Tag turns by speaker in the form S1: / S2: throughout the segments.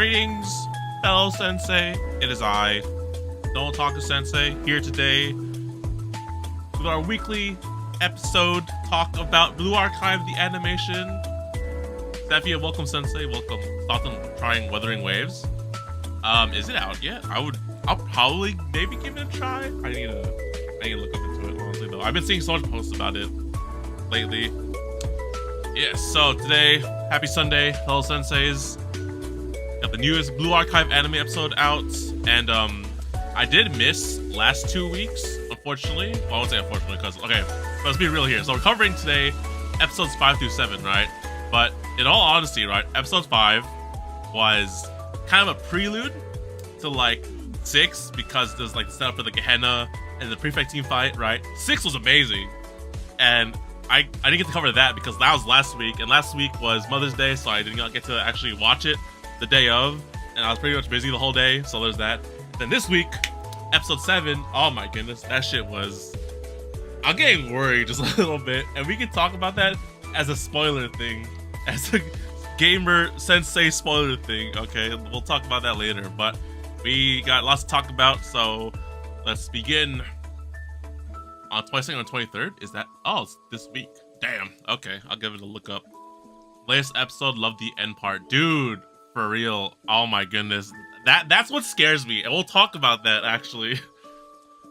S1: Greetings, fellow sensei. It is I, TheDomotaku Sensei, here today with our weekly episode talk about Blue Archive, the animation. Steffi, welcome, Sensei. Welcome. Thoughts on trying Wuthering Waves? Is it out yet? I'll probably maybe give it a try. I need to look up into it, honestly, though. I've been seeing so much posts about it lately. Yes, so today, happy Sunday, fellow senseis. Got the newest Blue Archive anime episode out, and I did miss last 2 weeks, unfortunately. Well, I won't say unfortunately, because, okay, let's be real here. So we're covering today episodes 5 through 7, right? But in all honesty, right, episode 5 was kind of a prelude to, like, 6, because there's, like, the setup for the Gehenna and the Prefect team fight, right? 6 was amazing, and I didn't get to cover that because that was last week, and last week was Mother's Day, so I did not get to actually watch it the day of, and I was pretty much busy the whole day, so there's that. Then this week, episode 7, oh my goodness, that shit was... I'm getting worried just a little bit, and we can talk about that as a spoiler thing, as a gamer sensei spoiler thing, okay? We'll talk about that later, but we got lots to talk about, so let's begin. On 22nd and 23rd? Is that? Oh, it's this week. Damn. Okay, I'll give it a look up. Latest episode, love the end part. Dude, for real. Oh my goodness. That's what scares me. And we'll talk about that, actually.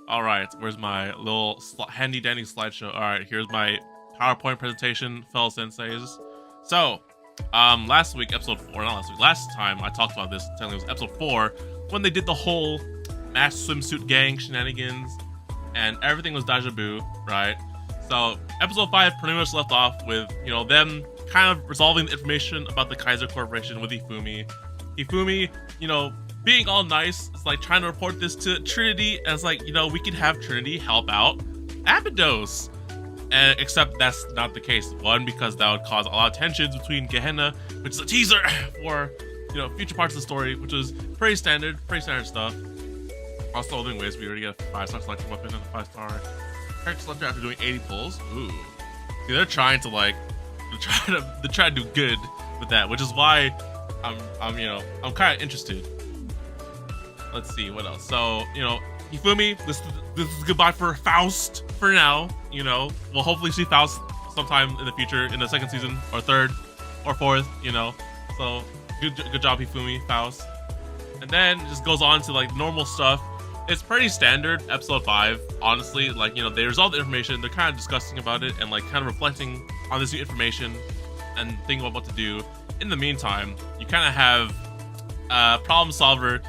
S1: Alright, where's my little handy dandy slideshow? Alright, here's my PowerPoint presentation, fellow senseis. So, last week, episode 4, not last week, last time I talked about this, telling it was episode 4, when they did the whole mass swimsuit gang shenanigans, and everything was deja vu, right? So episode 5 pretty much left off with, you know, them kind of resolving the information about the Kaiser Corporation with Hifumi. Hifumi, you know, being all nice, it's like trying to report this to Trinity, and it's like, you know, we could have Trinity help out Abydos. And except that's not the case. One, because that would cause a lot of tensions between Gehenna, which is a teaser for, you know, future parts of the story, which is pretty standard stuff. Also, Wuthering Waves, we already get a 5-star selection weapon and a 5-star character selector after doing 80 pulls. Ooh. See, they're trying to, like, they're trying to do good with that, which is why I'm you know, I'm kind of interested. Let's see, what else? So, you know, Hifumi, this is goodbye for Faust for now, you know. We'll hopefully see Faust sometime in the future, in the second season, or third, or fourth, you know. So, good job, Hifumi, Faust. And then it just goes on to, like, normal stuff. It's pretty standard, episode 5, honestly. Like, you know, they resolve the information, they're kind of discussing about it, and, like, kind of reflecting on this new information and thinking about what to do. In the meantime, you kind of have Problem Solver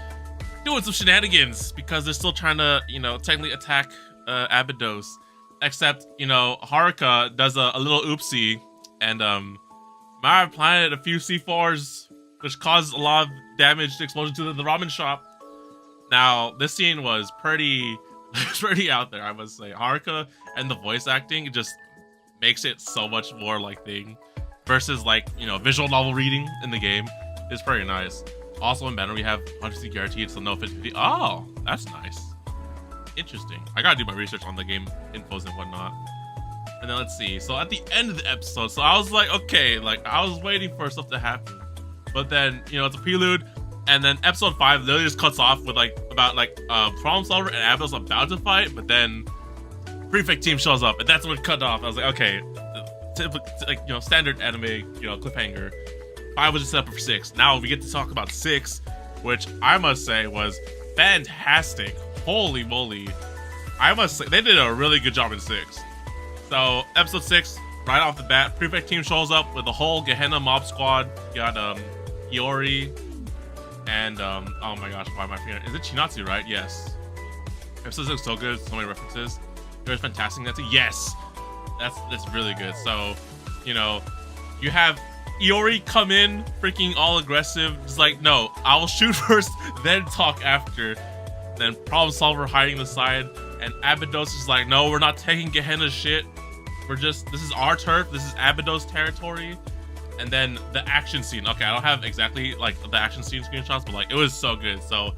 S1: doing some shenanigans because they're still trying to, you know, technically attack Abydos. Except, you know, Haruka does a little oopsie and might have planted a few C4s, which caused a lot of damage to explosion to the ramen shop. Now, this scene was pretty out there, I must say. Haruka and the voice acting just makes it so much more like thing versus, like, you know, visual novel reading in the game. It's pretty nice. Also in banner we have 100% guaranteed, so no 50. Oh, that's nice. Interesting. I gotta do my research on the game infos and whatnot. And then let's see. So at the end of the episode, so I was like, okay, like I was waiting for stuff to happen. But then, you know, it's a prelude. And then episode 5 literally just cuts off with Problem Solver and Abydos about to fight, but then Prefect team shows up, and that's when it cut off. I was like, okay, like, you know, standard anime, you know, cliffhanger. 5 was just set up for 6. Now we get to talk about 6, which I must say was fantastic. Holy moly! I must say they did a really good job in 6. So episode 6, right off the bat, Prefect team shows up with the whole Gehenna mob squad. You got Iori. And, oh my gosh, why am I forgetting? Is it Chinatsu, right? Yes. Episode 6 is so good, so many references. There's fantastic. Yes! That's really good. So, you know, you have Iori come in, freaking all aggressive. Just like, no, I will shoot first, then talk after. Then Problem Solver hiding the side. And Abydos is like, no, we're not taking Gehenna's shit. This is our turf. This is Abydos territory. And then the action scene. Okay, I don't have exactly like the action scene screenshots, but like it was so good. So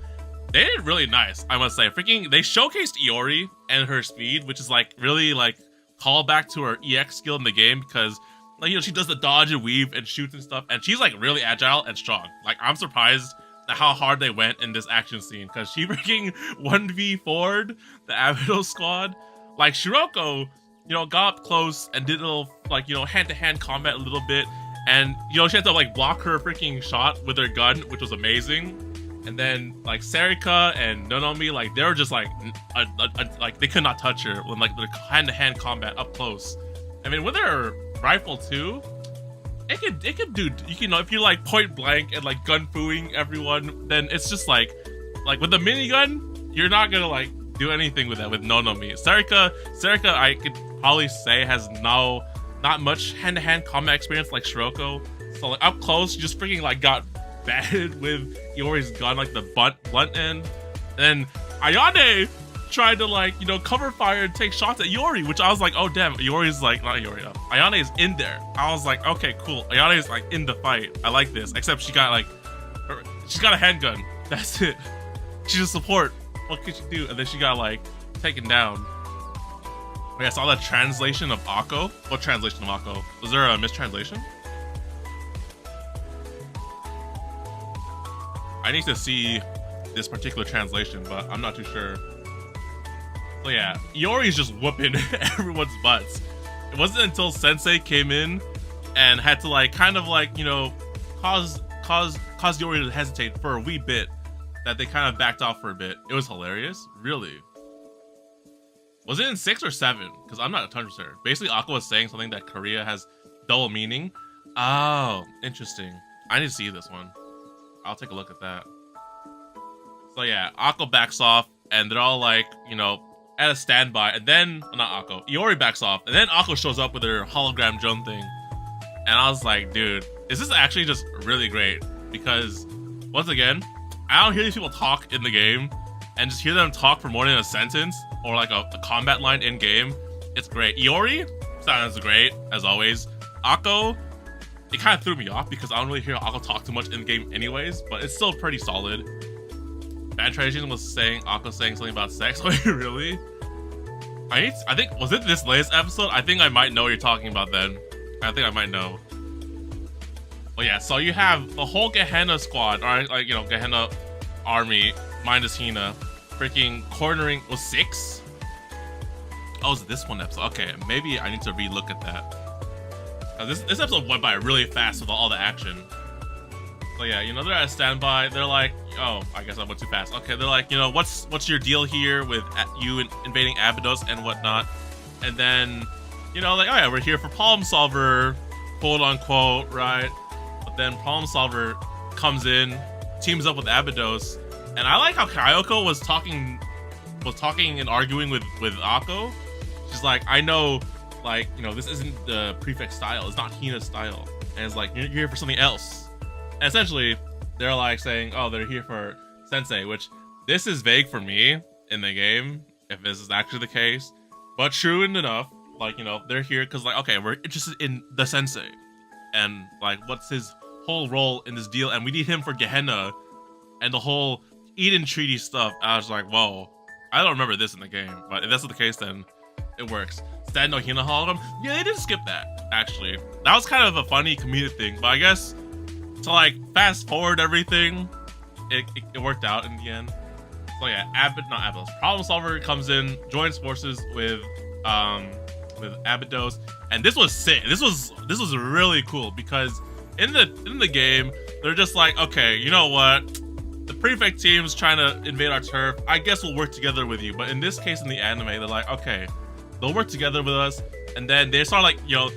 S1: they did really nice, I must say. Freaking, they showcased Iori and her speed, which is like really like call back to her EX skill in the game because, like, you know, she does the dodge and weave and shoots and stuff, and she's like really agile and strong. Like, I'm surprised how hard they went in this action scene, because she freaking 1v4'd the Abydos squad. Like, Shiroko, you know, got up close and did a little, like, you know, hand-to-hand combat a little bit, and, you know, she had to, like, block her freaking shot with her gun, which was amazing. And then, like, Serika and Nonomi, like, they were just, like, like, they could not touch her when, like, their hand-to-hand combat up close. I mean, with her rifle, too, it could do, you know, if you're, like, point blank and, like, gun-fooing everyone, then it's just, like, with the minigun, you're not gonna, like, do anything with that with Nonomi. Serika, I could probably say, has not much hand-to-hand combat experience like Shiroko. So, like, up close, you just freaking, like, got batted with Iori's gun, like, the blunt end. And then Ayane tried to, like, you know, cover fire and take shots at Iori, which I was like, oh, damn, Iori's, like, not Iori, Ayane is in there. I was like, okay, cool. Ayane is, like, in the fight. I like this. Except she got, like, she's got a handgun. That's it. She's a support. What could she do? And then she got, like, taken down. Wait, I saw the translation of Akko. What translation of Akko? Was there a mistranslation? I need to see this particular translation, but I'm not too sure. So yeah, Iori's just whooping everyone's butts. It wasn't until Sensei came in and had to, like, kind of, like, you know, cause Iori to hesitate for a wee bit, that they kind of backed off for a bit. It was hilarious. Really. Was it in 6 or 7? Because I'm not 100% sure. Basically, Akko was saying something that Korea has double meaning. Oh, interesting. I need to see this one. I'll take a look at that. So yeah, Akko backs off, and they're all, like, you know, at a standby. And then, well, not Akko, Iori backs off, and then Akko shows up with her hologram drone thing. And I was like, dude, is this actually just really great? Because, once again, I don't hear these people talk in the game, and just hear them talk for more than a sentence or, like, a combat line in game. It's great. Iori sounds great, as always. Akko, it kind of threw me off because I don't really hear Akko talk too much in game anyways, but it's still pretty solid. Bad Translation was saying Akko saying something about sex. Wait, really? I think, was it this latest episode? I think I might know what you're talking about then. I think I might know. Well, yeah, so you have the whole Gehenna squad, or, like, you know, Gehenna army, minus Hina, freaking cornering, was 6? Oh, is it this one episode? Okay, maybe I need to re-look at that. This episode went by really fast with all the action. So yeah, you know, they're at standby. They're like, oh, I guess I went too fast. Okay, they're like, you know, what's your deal here with you invading Abydos and whatnot? And then, you know, like, oh yeah, we're here for Problem Solver, quote unquote, right? But then Problem Solver comes in, teams up with Abydos, and I like how Kyoko was talking and arguing with Akko. She's like, I know, like, you know, this isn't the Prefect style. It's not Hina's style. And it's like, you're here for something else. And essentially, they're like saying, oh, they're here for Sensei, which this is vague for me in the game, if this is actually the case. But true enough, like, you know, they're here because, like, okay, we're interested in the Sensei. And, like, what's his whole role in this deal? And we need him for Gehenna and the whole Eden Treaty stuff. I was like, whoa, I don't remember this in the game. But if that's the case, then it works. Stand no Hina hologram. Yeah, they didn't skip that, actually. That was kind of a funny comedic thing, but I guess to, like, fast forward everything, it worked out in the end. So yeah, Abydos. Problem Solver comes in, joins forces with Abydos, and this was sick. This was really cool because in the game, they're just like, okay, you know what? The Prefect team's trying to invade our turf. I guess we'll work together with you. But in this case, in the anime, they're like, okay, they'll work together with us. And then they start, like, you know,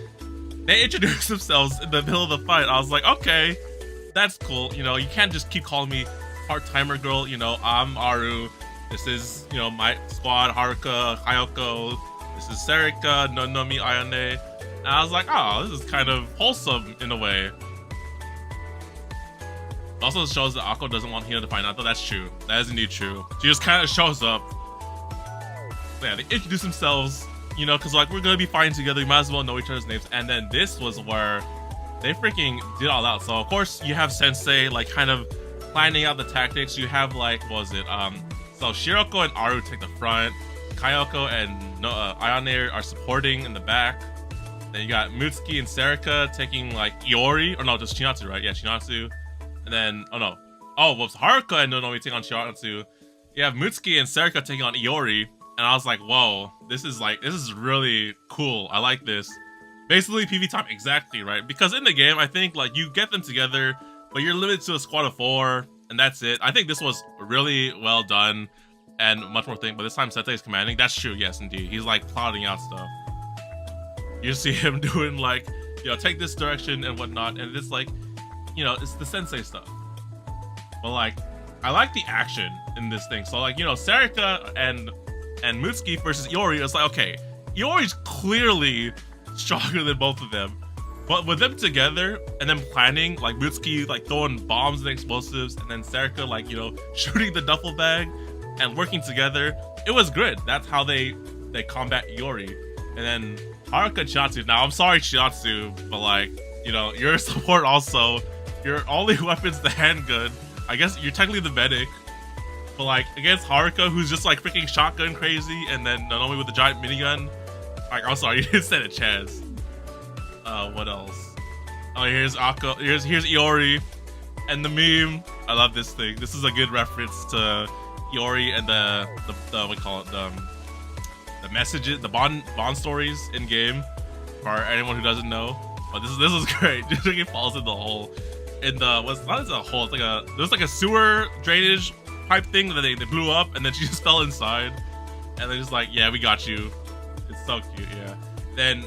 S1: they introduce themselves in the middle of the fight. I was like, okay, that's cool. You know, you can't just keep calling me part-timer girl. You know, I'm Aru. This is, you know, my squad, Haruka, Hayoko. This is Serika, Nonomi, Ayane. And I was like, oh, this is kind of wholesome in a way. It also shows that Akko doesn't want Hina to find out, though. That's true. That is indeed true. She just kind of shows up. So yeah, they introduce themselves, you know, because, like, we're going to be fighting together. We might as well know each other's names. And then this was where they freaking did all out. So, of course, you have Sensei, like, kind of planning out the tactics. You have, like, what was it? So Shiroko and Aru take the front. Kyoko and Ayane are supporting in the back. Then you got Mutsuki and Serika taking, like, Iori. Or no, just Chinatsu, right? Yeah, Chinatsu. And then, oh no, Oh, well, it's Haruka and Nonomi taking on Shiatsu. You have Mutsuki and Serika taking on Iori. And I was like, whoa, this is really cool. I like this. Basically, PV time exactly, right? Because in the game, I think like you get them together, but you're limited to a squad of 4, and that's it. I think this was really well done and much more thing. But this time, Sensei is commanding. That's true, yes, indeed. He's like plotting out stuff. You see him doing like, you know, take this direction and whatnot, and it's like, you know, it's the Sensei stuff. But like, I like the action in this thing. So like, you know, Serika and Mutsuki versus Iori, it's like, okay, Iori's clearly stronger than both of them, but with them together and then planning, like Mutsuki like throwing bombs and explosives, and then Serika like, you know, shooting the duffel bag and working together, it was good. That's how they combat Iori. And then Haruka and Shiatsu. Now I'm sorry, Shiatsu, but like, you know, your support also, your only weapon's the handgun. I guess you're technically the medic. But like against Haruka, who's just like freaking shotgun crazy, and then Nonomi with the giant minigun. Like, I'm sorry, you didn't stand a chance. What else? Oh, here's Akko. Here's Iori, and the meme. I love this thing. This is a good reference to Iori and the what we call it, the messages, the bond stories in game. For anyone who doesn't know, but this is great. Just like it falls in the hole. In the not as a hole. It's like there's like a sewer drainage pipe thing that they blew up, and then she just fell inside, and they're just like, yeah, we got you. It's so cute, yeah. Then,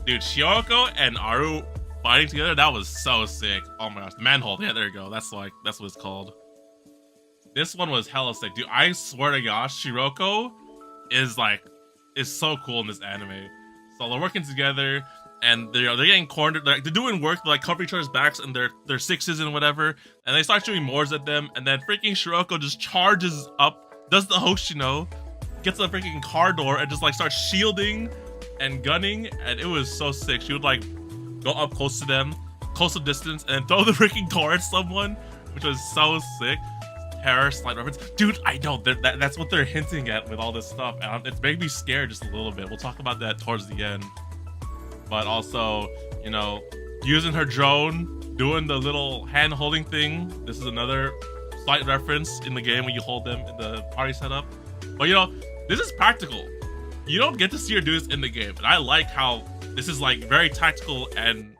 S1: dude, Shioko and Aru fighting together, that was so sick. Oh my gosh, the manhole, yeah, there you go. That's what it's called. This one was hella sick, dude. I swear to gosh, Shiroko is so cool in this anime. So they're working together, and they're getting cornered. They're doing work, they're like covering each other's backs and their sixes and whatever. And they start shooting Moors at them, and then freaking Shiroko just charges up, does the Hoshino, gets the freaking car door, and just like starts shielding and gunning. And it was so sick. She would like go up close to them, close distance, and then throw the freaking door at someone, which was so sick. Terror, slight reference. Dude, I know, that's what they're hinting at with all this stuff. And it's making me scared just a little bit. We'll talk about that towards the end. But also, you know, using her drone, doing the little hand holding thing. This is another slight reference in the game when you hold them in the party setup. But you know, this is practical. You don't get to see her do this in the game. And I like how this is like very tactical, and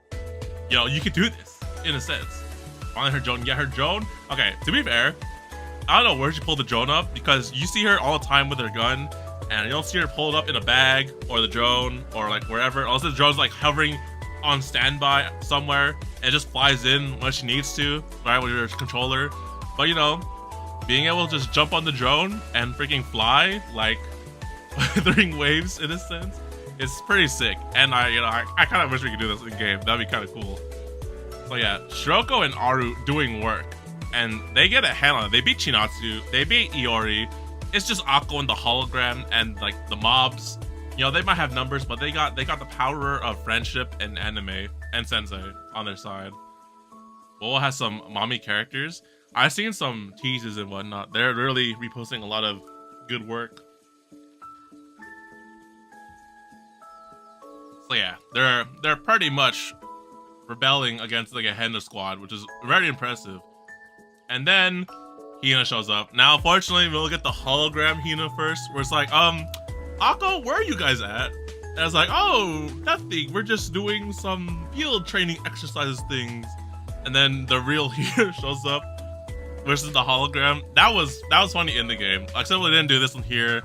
S1: you know, you could do this in a sense. On her drone, yeah, her drone. Okay, to be fair, I don't know where she pulled the drone up, because you see her all the time with her gun, and you don't see her pull it up in a bag or the drone or like wherever. Also, the drone's like hovering on standby somewhere, and it just flies in when she needs to, right, with your controller. But you know, being able to just jump on the drone and freaking fly like during waves in a sense, it's pretty sick. And I kind of wish we could do this in game. That'd be kind of cool. So yeah, Shiroko and Aru doing work, and they get a hand on it. They beat Chinatsu, they beat Iori. It's just Akko and the hologram and like the mobs. You know, they might have numbers, but they got the power of friendship and anime and sensei on their side. Boa has some mommy characters. I've seen some teases and whatnot. They're really reposting a lot of good work. So yeah, they're pretty much rebelling against the Gehenna squad, which is very impressive. And then Hina shows up. Now, unfortunately, we'll get the hologram Hina first, where it's like, Akko, where are you guys at? And I was like, oh, nothing. We're just doing some field training exercises things. And then the real Hina shows up versus the hologram. That was funny in the game. Except we didn't do this one here,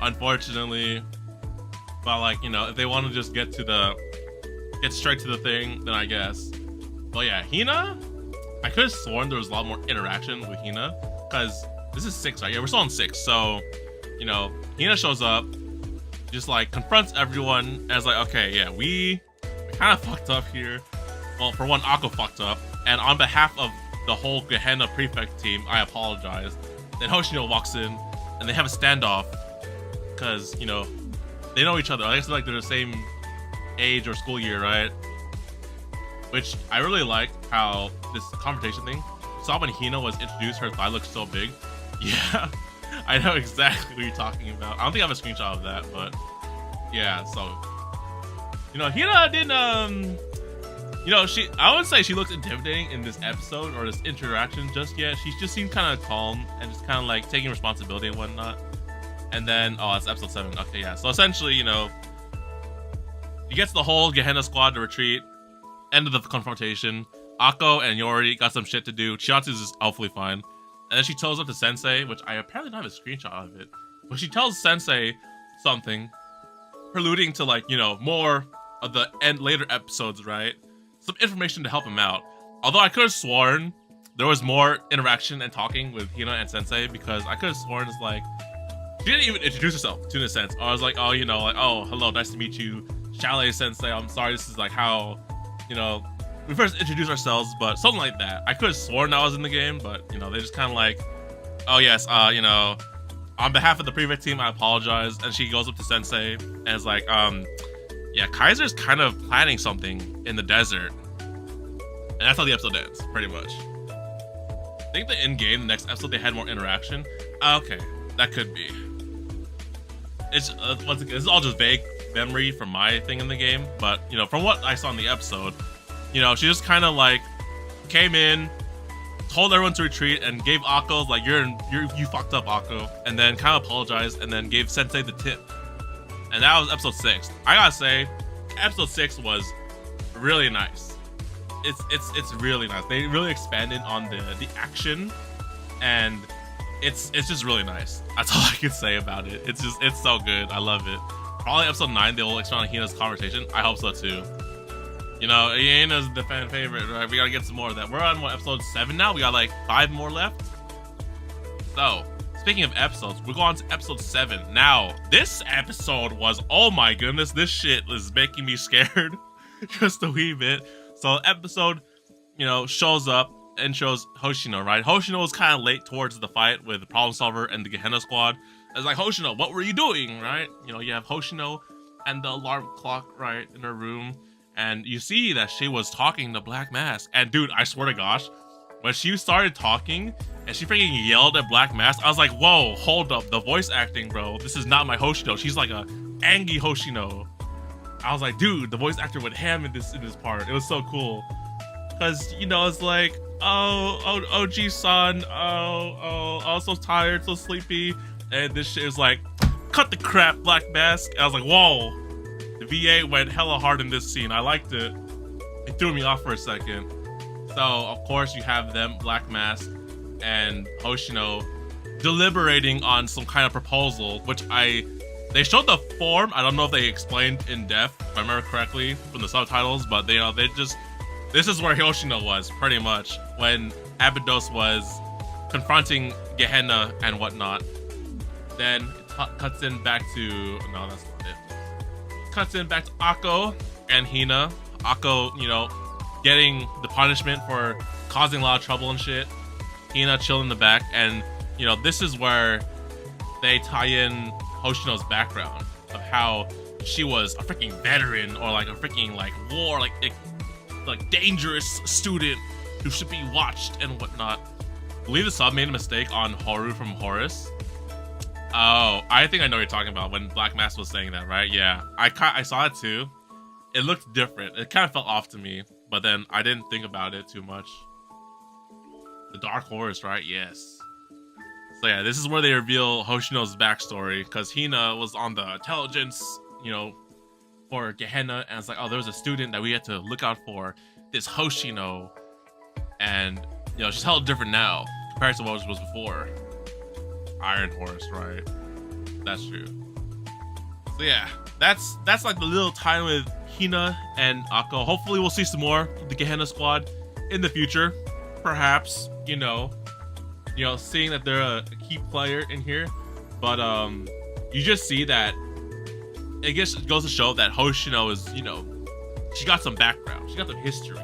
S1: unfortunately. But like, you know, if they want to just get straight to the thing, then I guess. But yeah, Hina, I could have sworn there was a lot more interaction with Hina, because this is 6, right? Yeah, we're still on 6. So, you know, Hina shows up, just like confronts everyone, and it's like, okay, yeah, we kind of fucked up here. Well, for one, Akko fucked up, and on behalf of the whole Gehenna Prefect team, I apologize. Then Hoshino walks in, and they have a standoff, because, you know, they know each other. I guess like they're the same age or school year, right? Which I really like how this confrontation thing. Saw when Hina was introduced, her thigh looked so big. Yeah, I know exactly what you're talking about. I don't think I have a screenshot of that, but yeah. So, you know, Hina didn't You know, I would say she looked intimidating in this episode or this interaction just yet. She just seemed kind of calm and just kind of like taking responsibility and whatnot. And then, oh, that's episode 7. Okay, yeah. So essentially, you know, he gets the whole Gehenna squad to retreat. End of the confrontation. Akko and Yori got some shit to do. Chiatsu's is hopefully fine. And then she tells up to Sensei, which I apparently don't have a screenshot of it. But she tells Sensei something, preluding to like, you know, more of the later episodes, right? Some information to help him out. Although I could have sworn there was more interaction and talking with Hina and Sensei, because I could have sworn it's like, she didn't even introduce herself, to in a sense. I was like, oh, you know, like, oh, hello, nice to meet you. Chalet Sensei, I'm sorry, this is like how, you know, we first introduced ourselves, but something like that. I could have sworn that was in the game, but, you know, they just kind of like, oh, yes, you know, on behalf of the Prefect team, I apologize. And she goes up to Sensei and is like, yeah, Kaiser's kind of planning something in the desert. And that's how the episode ends, pretty much. I think the in-game, the next episode, they had more interaction. Okay, that could be. It's once again, this is all just vague memory from my thing in the game, but you know, from what I saw in the episode, you know, she just kind of like came in, told everyone to retreat, and gave Akko like, you fucked up, Akko, and then kind of apologized, and then gave Sensei the tip. And that was episode 6. I gotta say, episode 6 was really nice. It's really nice. They really expanded on the action, and it's just really nice. That's all I can say about it. It's so good. I love it. Probably episode 9 they will expand on Hina's conversation. I hope so too. You know, Hina's the fan favorite, right? We gotta get some more of that. We're on what, episode 7 now? We got like 5 more left. So, speaking of episodes, we're going to episode 7. Now, this episode was, oh my goodness, this shit is making me scared just a wee bit. So episode, you know, shows up and shows Hoshino, right? Hoshino was kind of late towards the fight with the Problem Solver and the Gehenna squad. It's like, Hoshino, what were you doing, right? You know, you have Hoshino and the alarm clock, right, in her room. And you see that she was talking to Black Mask. And dude, I swear to gosh, when she started talking and she freaking yelled at Black Mask, I was like, whoa, hold up, the voice acting, bro. This is not my Hoshino. She's like a angry Hoshino. I was like, dude, the voice actor went ham in this part. It was so cool. Cause, you know, it's like, oh, OG-san, oh, so tired, so sleepy. And this shit is like, cut the crap, Black Mask. And I was like, whoa. The VA went hella hard in this scene. I liked it. It threw me off for a second. So, of course, you have them, Black Mask and Hoshino, deliberating on some kind of proposal, which they showed the form. I don't know if they explained in depth, if I remember correctly from the subtitles, but they just, this is where Hoshino was, pretty much, when Abydos was confronting Gehenna and whatnot. Then it cuts in back to, no, that's not it. Cuts in back to Akko and Hina. Akko, you know, getting the punishment for causing a lot of trouble and shit. Hina chilling in the back, and, you know, this is where they tie in Hoshino's background of how she was a freaking veteran or like a freaking like war, like dangerous student who should be watched and whatnot. I believe the sub made a mistake on Horu from Horus. Oh, I think I know what you're talking about when Black Mask was saying that, right? Yeah, I saw it too. It looked different. It kind of felt off to me, but then I didn't think about it too much. The Dark Horse, right? Yes. So yeah, this is where they reveal Hoshino's backstory, because Hina was on the intelligence, you know, for Gehenna, and it's like, oh, there was a student that we had to look out for, this Hoshino, and, you know, she's hella different now compared to what she was before. Iron Horse, right? That's true. So yeah, that's like the little time with Hina and Akko. Hopefully we'll see some more of the Gehenna squad in the future, perhaps, you know, seeing that they're a key player in here. But you just see that it goes to show that Hoshino is, you know, she got some background, she got some history,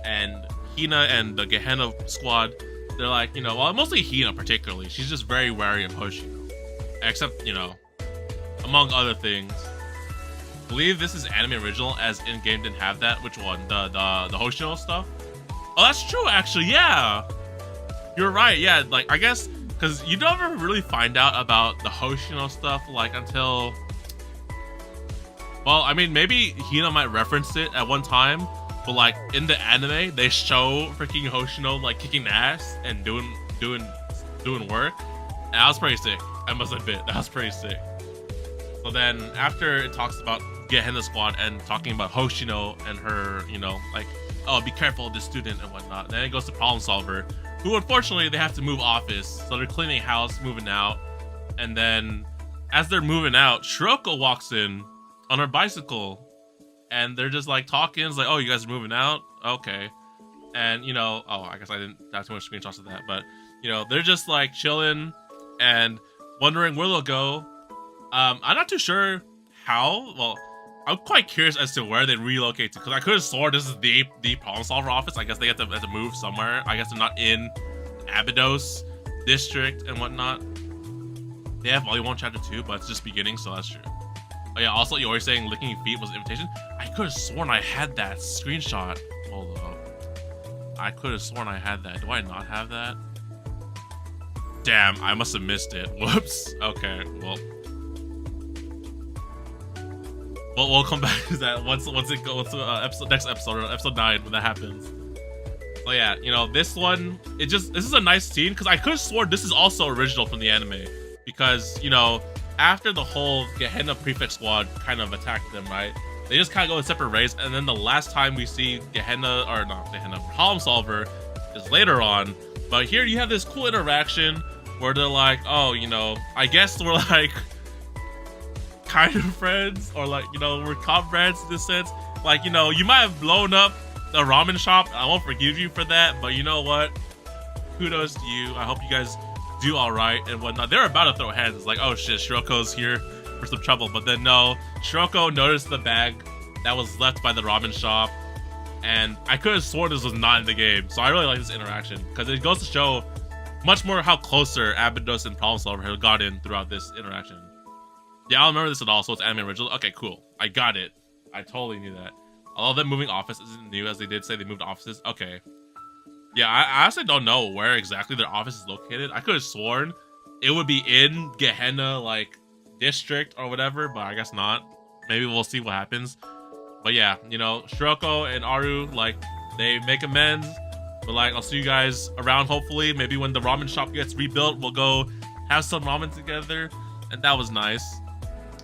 S1: and Hina and the Gehenna squad, they're like, you know, well, mostly Hina particularly, she's just very wary of Hoshino, except, you know, among other things. I believe this is anime original, as in-game didn't have that. Which one? The Hoshino stuff? Oh, that's true, actually. Yeah, you're right. Yeah, like, I guess because you don't ever really find out about the Hoshino stuff like until, well, I mean, maybe Hina might reference it at one time, but like in the anime, they show freaking Hoshino like kicking ass and doing work. And that was pretty sick. I must admit, that was pretty sick. So then after it talks about Gehenna Squad and talking about Hoshino and her, you know, like, oh, be careful of this student and whatnot. Then it goes to Problem Solver, who unfortunately they have to move office. So they're cleaning house, moving out. And then as they're moving out, Shiroko walks in on her bicycle. And they're just like talking. It's like, oh, you guys are moving out? Okay. And, you know, oh, I guess I didn't have too much screenshots of that. But, you know, they're just like chilling and wondering where they'll go. I'm not too sure how. Well, I'm quite curious as to where they relocate to, because I could have sworn this is the Problem Solver office. I guess they have to move somewhere. I guess they're not in Abydos district and whatnot. They have Volume 1 Chapter 2, but it's just beginning, so that's true. Oh yeah, also you're always saying licking feet was an invitation. I could have sworn I had that screenshot. Hold up. I could have sworn I had that. Do I not have that? Damn, I must have missed it. Whoops. Okay, well. We'll come back to that once it goes to next episode, or episode 9, when that happens. So yeah, you know, this one, this is a nice scene, because I could have sworn this is also original from the anime, because, you know, after the whole Gehenna Prefect Squad kind of attacked them, right? They just kind of go in separate ways, and then the last time we see Problem Solver is later on. But here you have this cool interaction where they're like, oh, you know, I guess we're like kind of friends, or like, you know, we're comrades in this sense. Like, you know, you might have blown up the ramen shop. I won't forgive you for that, but you know what? Kudos to you. I hope you guys do all right and whatnot. They're about to throw hands. It's like, oh shit, Shiroko's here for some trouble. But then no, Shiroko noticed the bag that was left by the ramen shop, and I could have sworn this was not in the game. So I really like this interaction, because it goes to show much more how closer Abydos and Problem Solver have gotten throughout this interaction. Yeah, I don't remember this at all, so it's anime original. Okay, cool. I got it. I totally knew that. Although them moving office isn't new, as they did say they moved offices. Okay. Yeah, I honestly don't know where exactly their office is located. I could have sworn it would be in Gehenna, like, district or whatever, but I guess not. Maybe we'll see what happens. But yeah, you know, Shiroko and Aru, like, they make amends. But like, I'll see you guys around, hopefully. Maybe when the ramen shop gets rebuilt, we'll go have some ramen together. And that was nice.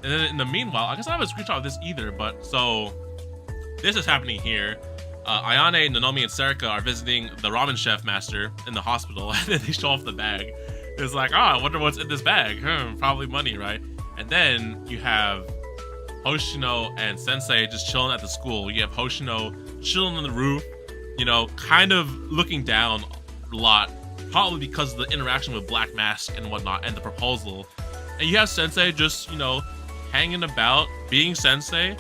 S1: And then in the meanwhile, I guess I don't have a screenshot of this either, but so this is happening here. Ayane, Nanomi, and Serika are visiting the ramen chef master in the hospital, and then they show off the bag. It's like, oh, I wonder what's in this bag. Probably money, right? And then you have Hoshino and Sensei just chilling at the school. You have Hoshino chilling on the roof, you know, kind of looking down a lot, probably because of the interaction with Black Mask and whatnot, and the proposal. And you have Sensei just, you know, hanging about, being Sensei,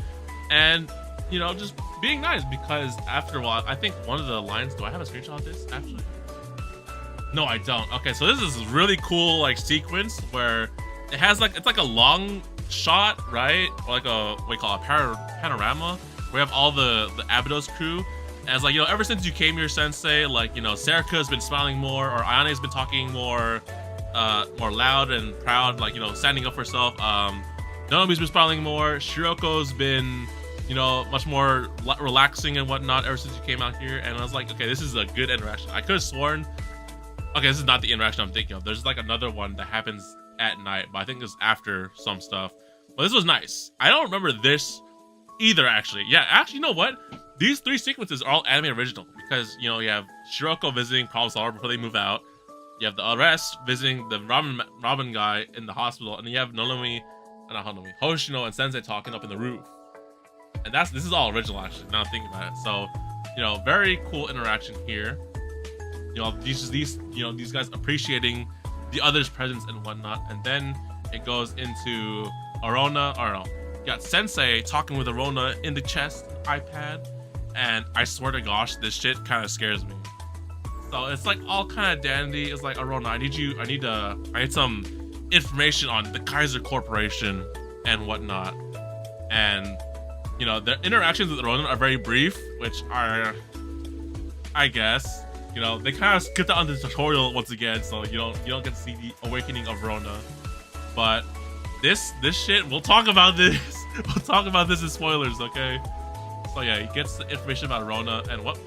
S1: and, you know, just being nice, because after a while, I think one of the lines, do I have a screenshot of this, actually? No, I don't. Okay, so this is a really cool, like, sequence where it has, like, it's like a long shot, right? Or like a, what do you call it, panorama, where we have all the Abydos crew. And it's like, you know, ever since you came here, Sensei, like, you know, Serika's been smiling more, or Ayane's been talking more loud and proud, like, you know, standing up for herself. Nanomi's been smiling more. Shiroko's been, you know, much more relaxing and whatnot ever since you came out here. And I was like, okay, this is a good interaction. I could have sworn, okay, this is not the interaction I'm thinking of. There's like another one that happens at night, but I think it's after some stuff. But this was nice. I don't remember this either, actually. Yeah, actually, you know what? These three sequences are all anime original, because, you know, you have Shiroko visiting Problem Solver before they move out. You have the rest visiting the ramen guy in the hospital, and then you have Hoshino and Sensei talking up in the roof. And this is all original, actually, now I'm thinking about it. So, you know, very cool interaction here. You know, these guys appreciating the other's presence and whatnot. And then it goes into Arona, or no, you got Sensei talking with Arona in the chest, iPad. And I swear to gosh, this shit kind of scares me. So it's like all kind of dandy. It's like, Arona, I need some information on the Kaiser Corporation and whatnot. And, you know, the interactions with Arona are very brief, which are, I guess, you know, they kind of skipped out on the tutorial once again, so you don't get to see the awakening of Rona. But this shit, we'll talk about this. We'll talk about this in spoilers, okay? So yeah, he gets the information about Rona and what?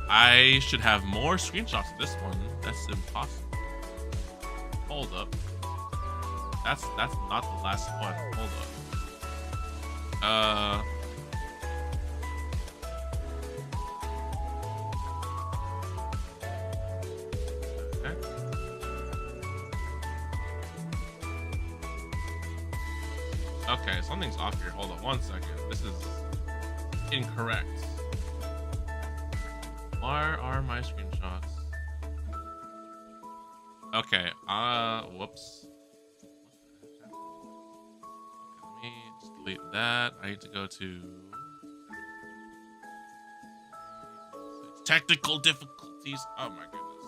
S1: I should have more screenshots of this one. That's impossible. Hold up. That's not the last one. Hold up. Okay, something's off here. Hold on 1 second. This is incorrect. Where are my screenshots? Okay, whoops. Let me just delete that. I need to go to technical difficulties. Oh my goodness.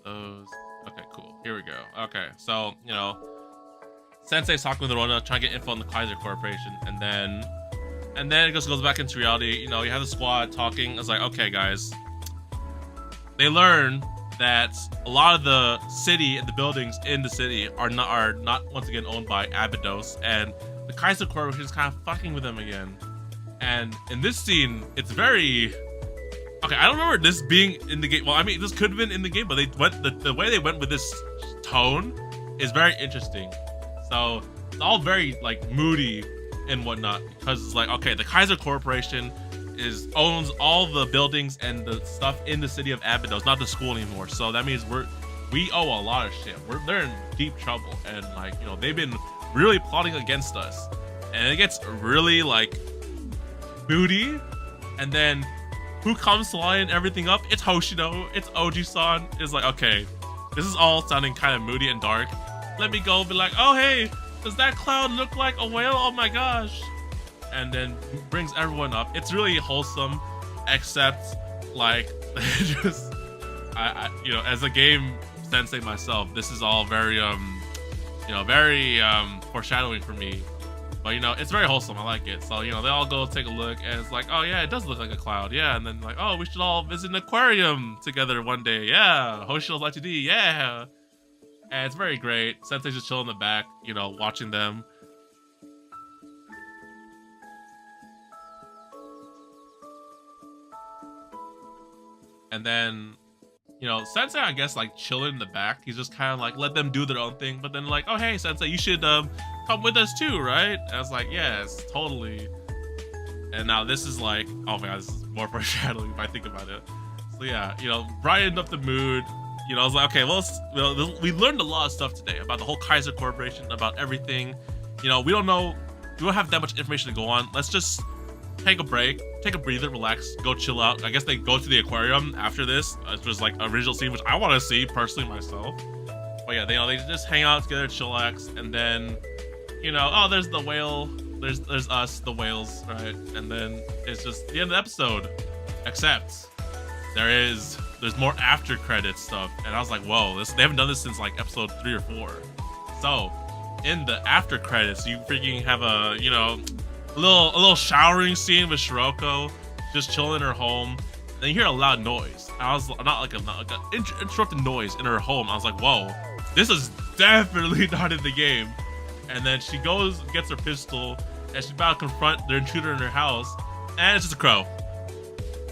S1: Those. Okay, cool. Here we go. Okay, so, you know, Sensei's talking with Rona, trying to get info on the Kaiser Corporation, and then it just goes back into reality. You know, you have the squad talking. It's like, okay, guys. They learn that a lot of the city and the buildings in the city are not once again owned by Abydos, and the Kaiser Corporation is kind of fucking with them again. And in this scene, it's very okay. I don't remember this being in the game. Well, I mean, this could have been in the game, but they went the way they went with this tone is very interesting. So it's all very like moody and whatnot, because it's like, okay, the Kaiser Corporation owns all the buildings and the stuff in the city of Abydos, not the school anymore. So that means we owe a lot of shit. They're in deep trouble, and like, you know, they've been really plotting against us, and it gets really like moody. And then who comes to line everything up? It's Hoshino. It's Oji-san. It's like, okay, this is all sounding kind of moody and dark. Let me go be like, oh hey, does that cloud look like a whale? Oh my gosh. And then brings everyone up. It's really wholesome, except like just I you know, as a game sensei myself, this is all very you know, very foreshadowing for me. But you know, it's very wholesome. I like it. So, you know, they all go take a look, and it's like, oh yeah, it does look like a cloud. Yeah. And then like, oh, we should all visit an aquarium together one day. Yeah. Hoshino's like to do. Yeah. And it's very great. Sensei's just chilling in the back, you know, watching them. And then, you know, Sensei, I guess, like, chilling in the back. He's just kind of like, let them do their own thing. But then like, oh, hey, Sensei, you should come with us too, right? And I was like, yes, totally. And now this is like, oh my god, this is more foreshadowing if I think about it. So yeah, you know, brightened up the mood. You know, I was like, okay, well, we learned a lot of stuff today about the whole Kaiser Corporation, about everything. You know, we don't have that much information to go on. Let's just take a break, take a breather, relax, go chill out. I guess they go to the aquarium after this. It was like a original scene, which I want to see personally myself. But yeah, they just hang out together, chillax, and then, you know, oh, there's the whale, there's us, the whales, right? And then it's just the end of the episode. Except there's more after credits stuff, and I was like, whoa, they haven't done this since like episode 3 or 4. So in the after credits, you freaking have a, you know, a little showering scene with Shiroko just chilling in her home. And then you hear a loud noise. I was not like an interrupted noise in her home. I was like, whoa, this is definitely not in the game. And then she goes, gets her pistol, and she's about to confront the intruder in her house, and it's just a crow.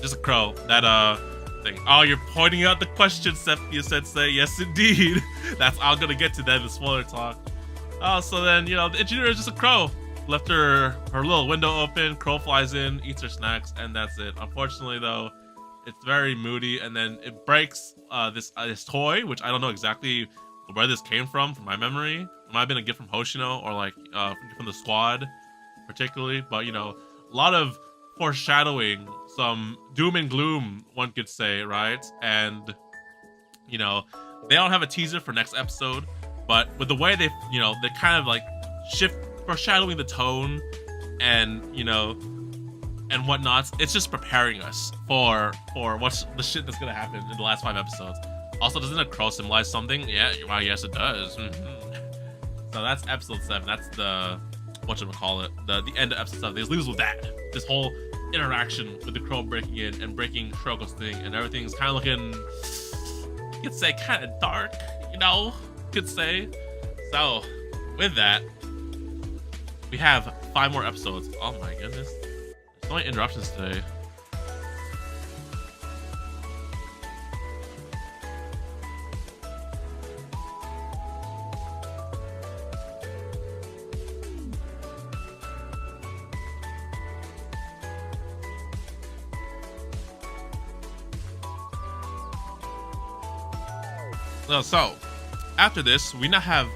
S1: Just a crow. That thing. Oh, you're pointing out the question, Sepia Sensei. Yes, indeed. I'm gonna get to that in the spoiler talk. Oh, so then, you know, the intruder is just a crow. Left her little window open, crow flies in, eats her snacks, and that's it. Unfortunately, though, it's very moody, and then it breaks this toy, which I don't know exactly where this came from my memory. It might have been a gift from Hoshino, or like from the squad, particularly. But, you know, a lot of foreshadowing, some doom and gloom, one could say, right? And, you know, they don't have a teaser for next episode, but with the way they kind of like shift, foreshadowing the tone, and, you know, and whatnot, it's just preparing us for what's the shit that's gonna happen in the last 5 episodes. Also, doesn't a crow symbolize something? Yeah, well, yes, it does. So that's episode 7. That's the whatchamacallit, the end of episode 7. They just lose with that. This whole interaction with the crow breaking in and breaking Shiroko's thing, and everything's kind of looking, you could say, kind of dark, you know, could say. So with that, we have 5 more episodes. Oh my goodness. There's so many interruptions today. So, after this, we now have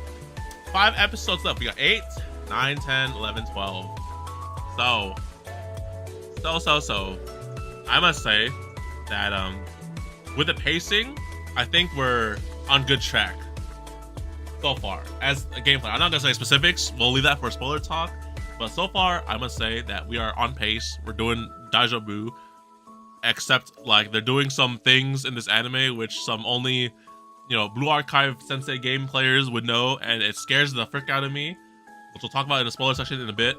S1: 5 episodes left. We got 8, 9, 10, 11, 12. So, I must say that with the pacing, I think we're on good track so far. As a gameplay, I'm not gonna say specifics. We'll leave that for spoiler talk. But so far, I must say that we are on pace. We're doing deja vu, except like they're doing some things in this anime which some only Blue Archive Sensei game players would know, and it scares the frick out of me, which we'll talk about in the spoiler section in a bit.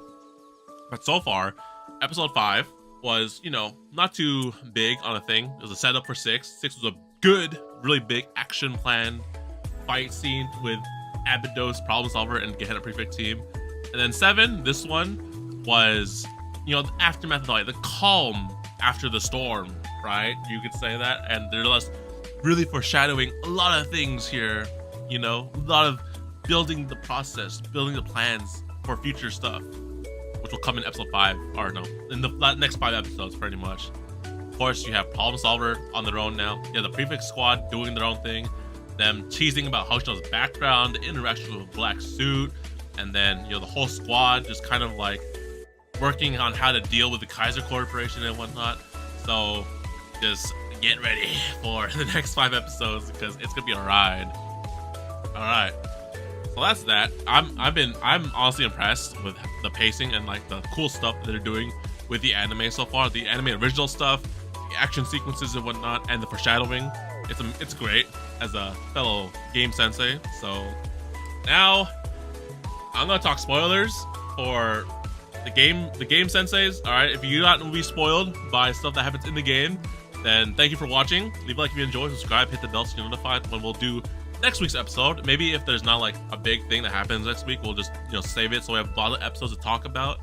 S1: But so far, episode 5 was, not too big on a thing. It was a setup for 6. 6 was a good, really big action plan fight scene with Abydos, Problem Solver, and Gehenna Prefect team. And then 7, this one was, the aftermath of the calm after the storm, right? You could say that, and they're just really foreshadowing a lot of things here, a lot of building the process, building the plans for future stuff, which will come in episode 5, or no, in the next 5 episodes, pretty much. Of course, you have Problem Solver on their own now. You have the Prefect squad doing their own thing, them teasing about Hoshino's background, the interaction with Black Suit, and then, the whole squad just kind of like working on how to deal with the Kaiser Corporation and whatnot. So, just get ready for the next 5 episodes because it's gonna be a ride. All right, so that's that. I'm honestly impressed with the pacing and like the cool stuff that they're doing with the anime so far. The anime original stuff, the action sequences and whatnot, and the foreshadowing. It's great as a fellow game sensei. So now I'm gonna talk spoilers for the game senseis. All right, if you don't want to be spoiled by stuff that happens in the game, then thank you for watching. Leave a like if you enjoyed, subscribe, hit the bell so you're notified when we'll do next week's episode. Maybe if there's not like a big thing that happens next week, we'll just save it so we have a lot of episodes to talk about.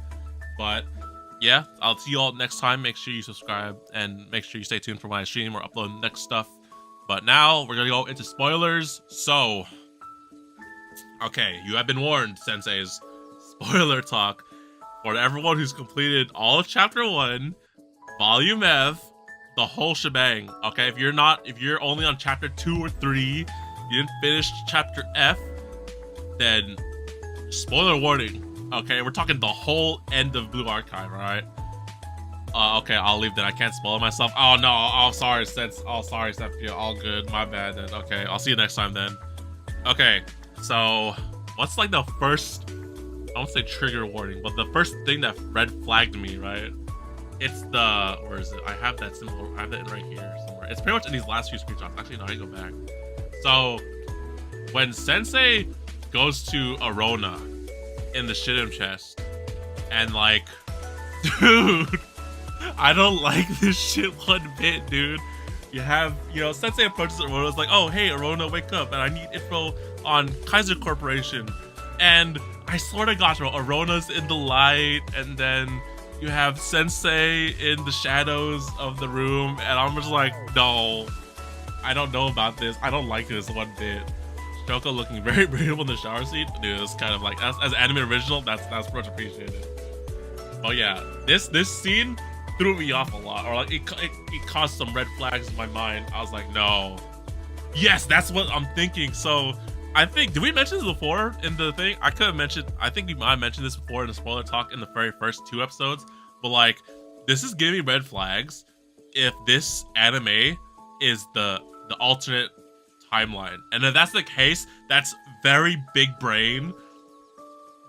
S1: But yeah, I'll see you all next time. Make sure you subscribe and make sure you stay tuned for when I stream or upload next stuff. But now we're gonna go into spoilers. So, okay, you have been warned, senseis. Spoiler talk for everyone who's completed all of Chapter 1, Volume F, the whole shebang. Okay, if you're only on Chapter 2 or 3, you didn't finish Chapter F, then spoiler warning. Okay, we're talking the whole end of Blue Archive, alright? Okay, I'll leave that. I can't spoil myself. Oh no, sorry, Sepia. All good, my bad then. Okay, I'll see you next time then. Okay, so what's like the first, I won't say trigger warning, but the first thing that red flagged me, right? It's the, where is it? I have that symbol, I have that right here somewhere. It's pretty much in these last few screenshots. Actually, no, I go back. So, when Sensei goes to Arona in the Shidam chest, and like, dude, I don't like this shit one bit, dude. You have, Sensei approaches Arona, it's like, oh, hey, Arona, wake up, and I need info on Kaiser Corporation. And I swear to gosh, bro, Arona's in the light, and then you have Sensei in the shadows of the room, and I'm just like, no, I don't know about this. I don't like this one bit. Shoko looking very beautiful in the shower seat. Dude, it's kind of like, as anime original, that's much appreciated. Oh yeah, this scene threw me off a lot, or like it caused some red flags in my mind. I was like, no. Yes, that's what I'm thinking. So I think, did we mention this before in the thing? I could have mentioned, I think we might have mentioned this before in the spoiler talk in the very first 2 episodes, but like, this is giving me red flags if this anime is the alternate timeline. And if that's the case, that's very big brain.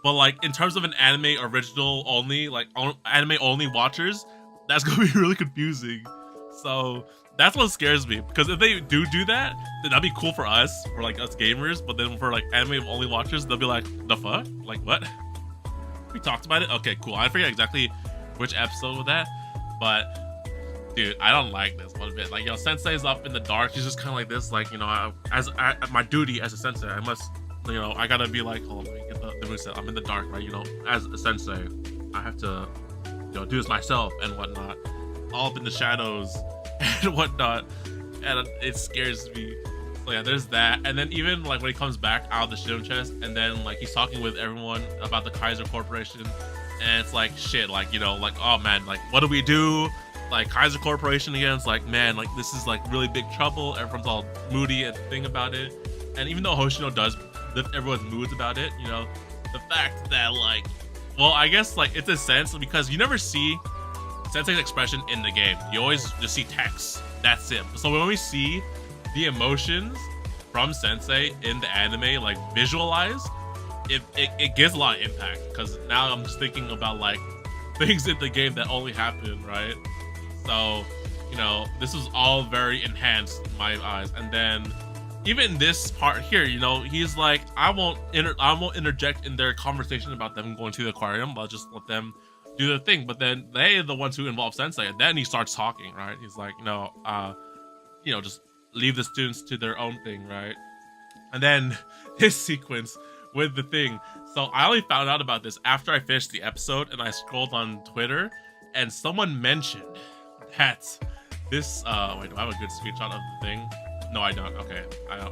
S1: But like, in terms of an anime original only, like anime only watchers, that's gonna be really confusing. So that's what scares me, because if they do that, then that'd be cool for us, for like us gamers. But then for like anime only watchers, they'll be like, the fuck? Like what? We talked about it? Okay, cool. I forget exactly which episode was that, but dude, I don't like this one bit. Like, Sensei's up in the dark. She's just kind of like this, like, as my duty as a sensei, I must, I gotta be like, hold on, let me get the moveset. I'm in the dark, right? As a sensei. I have to, do this myself and whatnot, all up in the shadows and whatnot, and it scares me. So yeah, there's that. And then even like when he comes back out of the Shim chest, and then like he's talking with everyone about the Kaiser Corporation, and it's like shit, like like, oh man, like what do we do? Like Kaiser Corporation again, it's like, man, like this is like really big trouble. Everyone's all moody and thing about it. And even though Hoshino does lift everyone's moods about it, the fact that like, well, I guess like it's a sense because you never see Sensei's expression in the game. You always just see text. That's it. So when we see the emotions from Sensei in the anime like visualized, it gives a lot of impact, because now I'm just thinking about like things in the game that only happen, right? So this is all very enhanced in my eyes. And then even this part here, he's like, I won't interject in their conversation about them going to the aquarium. I'll just let them do their thing. But then they're the ones who involve Sensei, and then he starts talking, right? He's like, just leave the students to their own thing, right? And then his sequence with the thing. So I only found out about this after I finished the episode, and I scrolled on Twitter, and someone mentioned that this wait, do I have a good screenshot of the thing? No, I don't. Okay,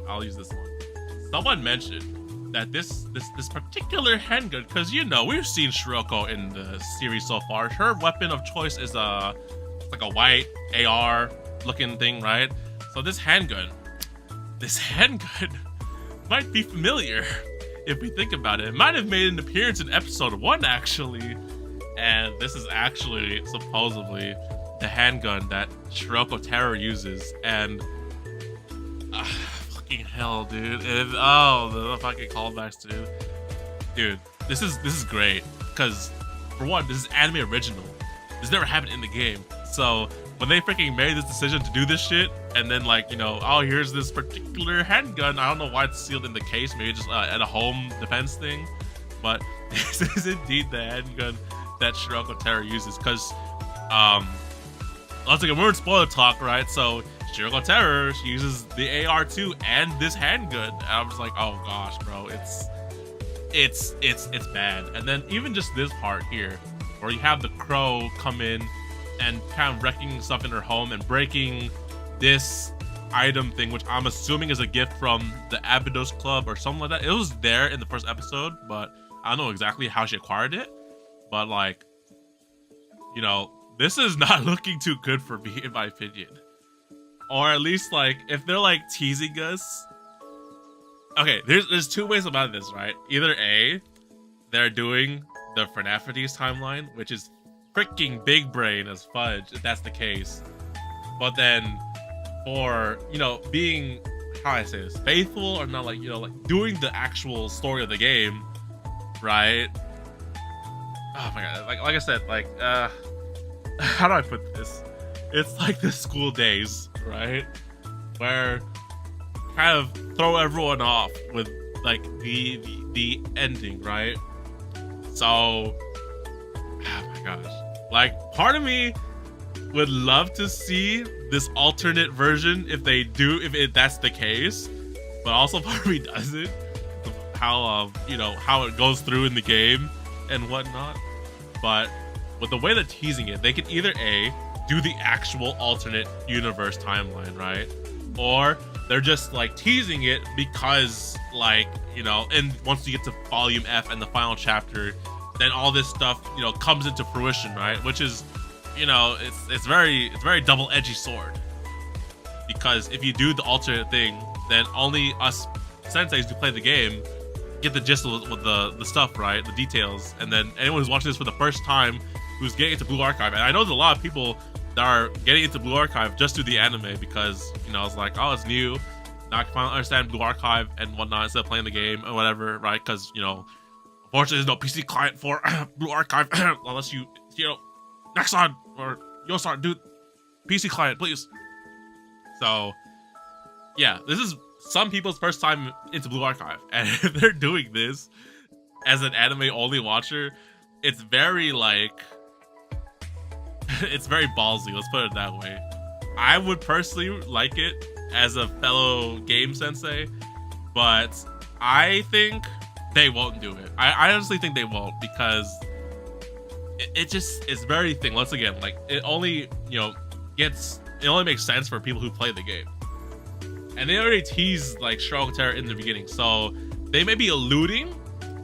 S1: I'll use this one. Someone mentioned that this particular handgun, because we've seen Shiroko in the series so far. Her weapon of choice is like a white AR looking thing, right? So this handgun might be familiar if we think about it. It might have made an appearance in episode 1 actually, and this is actually supposedly the handgun that Shiroko Terror uses. And fucking hell, dude! The fucking callbacks, dude. This is great, because for one, this is anime original. This never happened in the game. So when they freaking made this decision to do this shit, and then like, oh, here's this particular handgun. I don't know why it's sealed in the case. Maybe just at a home defense thing. But this is indeed the handgun that Shiroko Terror uses. Because, once again, we're in spoiler talk, right? So Shiroko Terror, she uses the AR2 and this handgun. And I was like, oh gosh, bro, it's bad. And then even just this part here, where you have the crow come in and kind of wrecking stuff in her home and breaking this item thing, which I'm assuming is a gift from the Abydos Club or something like that. It was there in the first episode, but I don't know exactly how she acquired it. But like, this is not looking too good for me, in my opinion. Or at least like, if they're like teasing us. Okay, there's two ways about this, right? Either A, they're doing the FNAFities timeline, which is freaking big brain as fudge, if that's the case. But then for, being, how I say this, faithful or not, like, like doing the actual story of the game, right? Oh my god, like I said, like, how do I put this? It's like the school days, right? Where kind of throw everyone off with like the ending, right? So, oh my gosh, like part of me would love to see this alternate version if that's the case, but also part of me doesn't. How how it goes through in the game and whatnot. But with the way they're teasing it, they can either A, do the actual alternate universe timeline, right? Or they're just like teasing it because, like, and once you get to volume F and the final chapter, then all this stuff, comes into fruition, right? Which is, it's very double-edged sword. Because if you do the alternate thing, then only us senseis who play the game get the gist of the stuff, right? The details. And then anyone who's watching this for the first time, who's getting into Blue Archive, and I know there's a lot of people that are getting into Blue Archive just through the anime because, it's like, oh, it's new. Now I can finally understand Blue Archive and whatnot instead of playing the game or whatever, right? Because, unfortunately, there's no PC client for Blue Archive unless you, Nexon or Yosar, dude, PC client, please. So, yeah, this is some people's first time into Blue Archive, and if they're doing this as an anime-only watcher, it's very, like, it's very ballsy, let's put it that way. I would personally like it as a fellow game sensei, but I think they won't do it. I honestly think they won't, because it just is very thing. Once again, like it only it only makes sense for people who play the game. And they already teased like Strong Terror in the beginning, so they may be alluding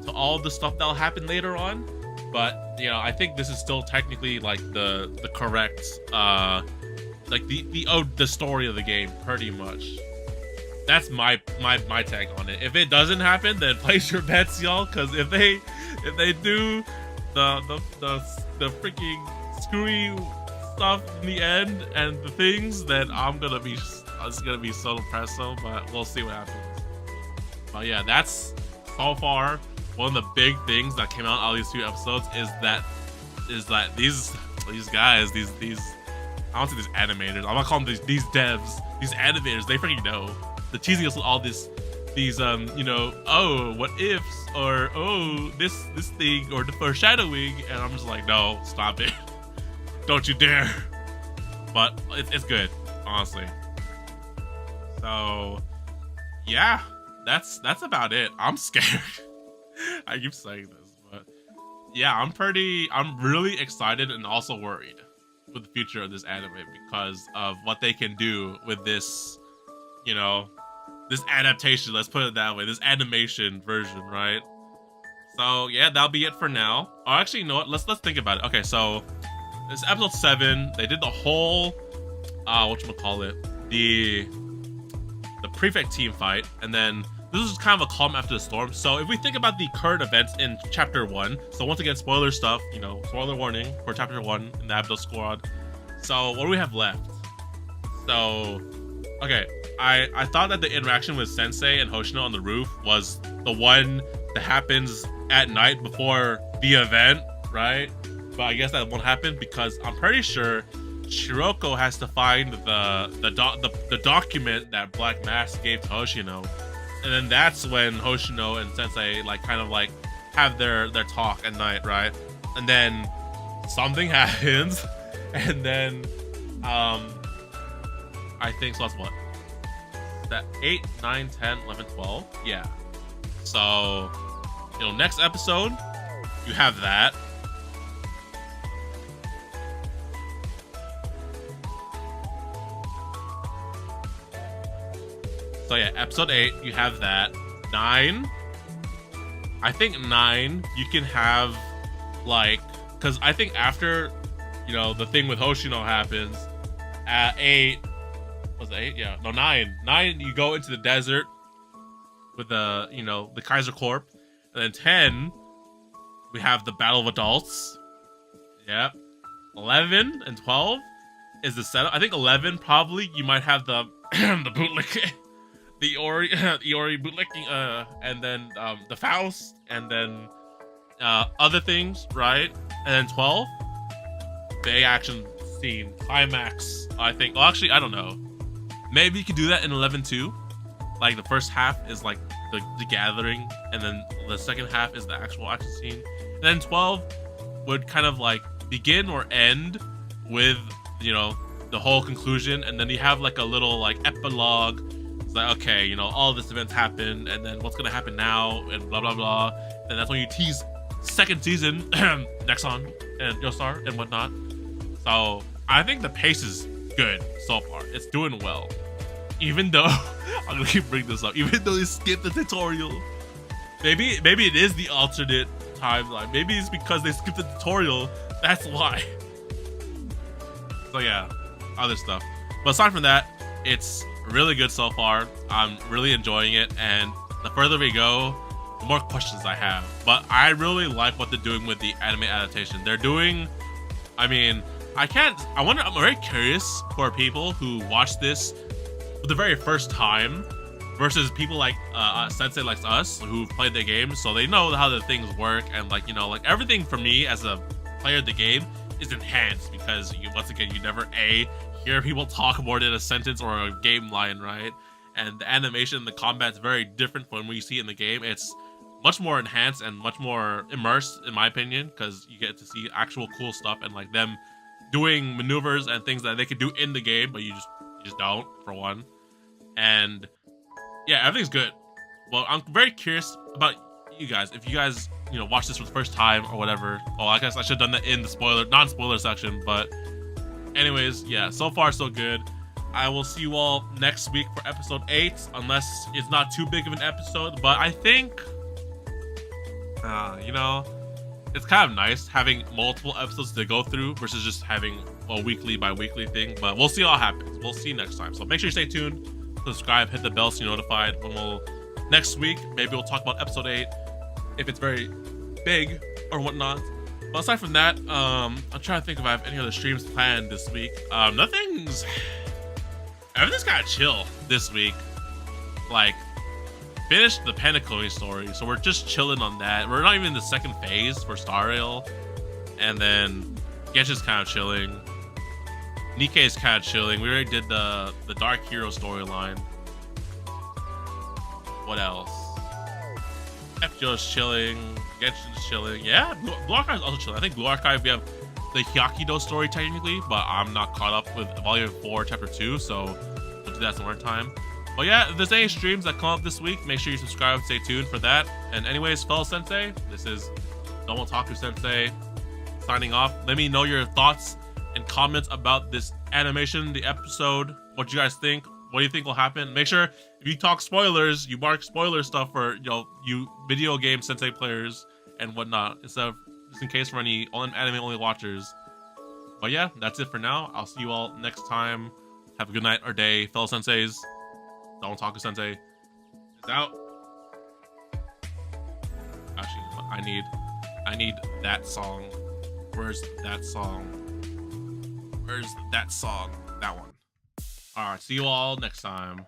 S1: to all the stuff that'll happen later on. But I think this is still technically like the correct like the story of the game, pretty much. That's my tag on it. If it doesn't happen, then place your bets, y'all. Because if they do the freaking screwy stuff in the end and the things, then it's gonna be so impressive. But we'll see what happens. But yeah, that's so far one of the big things that came out of these 2 episodes is that these guys, these I don't say these animators. I'm gonna call them these devs, these animators. They freaking know. They're teasing us with all these oh, what ifs, or oh, this thing, or the foreshadowing, and I'm just like, no, stop it. Don't you dare. But it's good, honestly. So yeah, that's about it. I'm scared. I keep saying this, but yeah, I'm really excited and also worried with the future of this anime because of what they can do with this, this adaptation, let's put it that way, this animation version, right? So yeah, that'll be it for now. Oh, actually, you know what? Let's think about it. Okay, so this is episode 7. They did the whole whatchamacallit, the Prefect team fight, and then this is kind of a calm after the storm. So if we think about the current events in chapter 1, so once again, spoiler stuff, spoiler warning for chapter 1 in the Abydos squad. So what do we have left? So okay, I thought that the interaction with Sensei and Hoshino on the roof was the one that happens at night before the event, right? But I guess that won't happen because I'm pretty sure Shiroko has to find the document that Black Mask gave to Hoshino, and then that's when Hoshino and Sensei have their talk at night, right? And then something happens, and then I think so. That's what, that 8, 9, 10, 11, 12. Yeah. So next episode you have that. So yeah, episode 8, you have that. 9, I think 9, you can have because I think after, the thing with Hoshino happens, at 8, was it 8? Yeah, no, 9. 9, you go into the desert with the, the Kaiser Corp. And then 10, we have the Battle of Adults. Yep. 11 and 12 is the setup. I think 11, probably, you might have the, the bootleg. The Iori bootlicking, and then the Faust, and then other things, right? And then 12, the action scene climax. I think. Well, actually, I don't know. Maybe you could do that in 11 too. Like the first half is like the gathering, and then the second half is the actual action scene. And then 12 would kind of begin or end with the whole conclusion, and then you have a little epilogue. Okay, all this events happened, and then what's gonna happen now, and blah blah blah. And that's when you tease second season, Nexon and Yostar and whatnot. So I think the pace is good so far. It's doing well, even though I'm gonna keep bringing this up. Even though they skipped the tutorial, maybe it is the alternate timeline. Maybe it's because they skipped the tutorial. That's why. So yeah, other stuff. But aside from that, it's really good so far. I'm really enjoying it, and the further we go, the more questions I have. But I really like what they're doing with the anime adaptation. They're doing, I'm very curious for people who watch this for the very first time versus people like Sensei like us who've played the game, so they know how the things work, and everything for me as a player of the game is enhanced because once again, you never hear people talk more than a sentence or a game line, right? And the animation and the combat's very different from what you see in the game. It's much more enhanced and much more immersed, in my opinion, because you get to see actual cool stuff and them doing maneuvers and things that they could do in the game, but you just don't, for one. And yeah, everything's good. Well, I'm very curious about you guys. If you guys watch this for the first time or whatever. Oh, I guess I should have done that in the non-spoiler section. But anyways, yeah, so far so good. I will see you all next week for episode 8, unless it's not too big of an episode. But I think, it's kind of nice having multiple episodes to go through versus just having a weekly by weekly thing. But we'll see what happens. We'll see next time. So make sure you stay tuned, subscribe, hit the bell so you're notified when next week, maybe we'll talk about episode 8 if it's very big or whatnot. But aside from that, I'm trying to think if I have any other streams planned this week. Everything's kind of chill this week. Like, finished the Pentacoli story, so we're just chilling on that. We're not even in the second phase for Star Rail. And then Genshin's kind of chilling. Nikkei's kind of chilling. We already did the Dark Hero storyline. What else? FGO's chilling. Genshin's chilling. Yeah, Blue Archive's also chilling. I think Blue Archive, we have the Hyakido story technically, but I'm not caught up with Volume 4, Chapter 2, so we'll do that some more time. But yeah, if there's any streams that come up this week, make sure you subscribe and stay tuned for that. And anyways, fellow sensei, this is Domotaku Sensei signing off. Let me know your thoughts and comments about this animation, the episode, what you guys think. What do you think will happen? Make sure if you talk spoilers, you mark spoiler stuff for you video game sensei players and whatnot, instead of just in case for any anime only watchers. But yeah, that's it for now. I'll see you all next time. Have a good night or day, fellow senseis. Domotaku Sensei is out. Actually, I need that song. Where's that song? Where's that song? That one. All right, see you all next time.